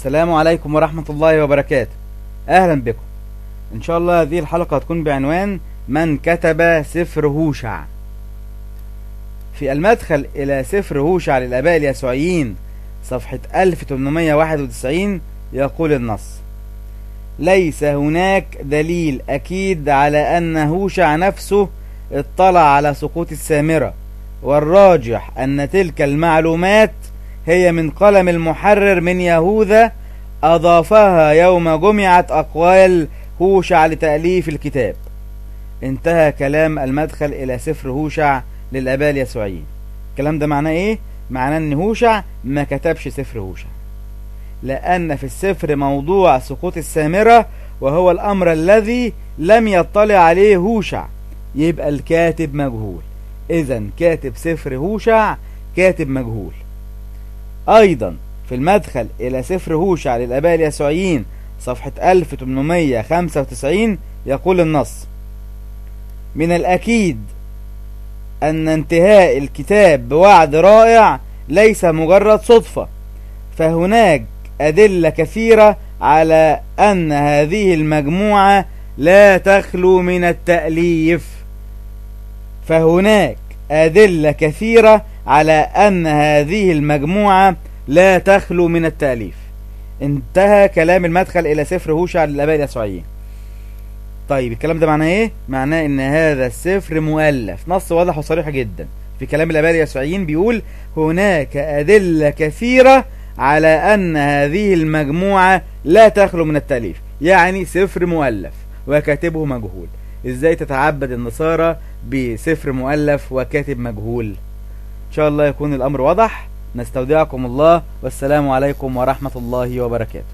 السلام عليكم ورحمة الله وبركاته. أهلا بكم. إن شاء الله هذه الحلقة هتكون بعنوان من كتب سفر هوشع. في المدخل إلى سفر هوشع للآباء اليسوعيين صفحة 1891 يقول النص: ليس هناك دليل أكيد على أن هوشع نفسه اطلع على سقوط السامرة، والراجح أن تلك المعلومات هي من قلم المحرر من يهوذا أضافها يوم جمعت أقوال هوشع لتأليف الكتاب. انتهى كلام المدخل إلى سفر هوشع للآباء اليسوعيين. الكلام ده معناه إيه؟ معناه أن هوشع ما كتبش سفر هوشع، لأن في السفر موضوع سقوط السامرة، وهو الأمر الذي لم يطلع عليه هوشع، يبقى الكاتب مجهول. إذن كاتب سفر هوشع كاتب مجهول. أيضا في المدخل إلى سفر هوشع للآباء اليسوعيين صفحة 1895 يقول النص: من الأكيد أن انتهاء الكتاب بوعد رائع ليس مجرد صدفة، فهناك أدلة كثيرة على أن هذه المجموعة لا تخلو من التأليف. فهناك أدلة كثيرة على أن هذه المجموعة لا تخلو من التأليف. انتهى كلام المدخل إلى سفر هوشع للآباء اليسوعيين. طيب الكلام ده معناه إيه؟ معناه إن هذا السفر مؤلف. نص واضح وصريح جدا في كلام الآباء اليسوعيين، بيقول هناك أدلة كثيرة على أن هذه المجموعة لا تخلو من التأليف، يعني سفر مؤلف وكاتبه مجهول. إزاي تتعبد النصارى بسفر مؤلف وكاتب مجهول؟ إن شاء الله يكون الأمر واضح. نستودعكم الله، والسلام عليكم ورحمة الله وبركاته.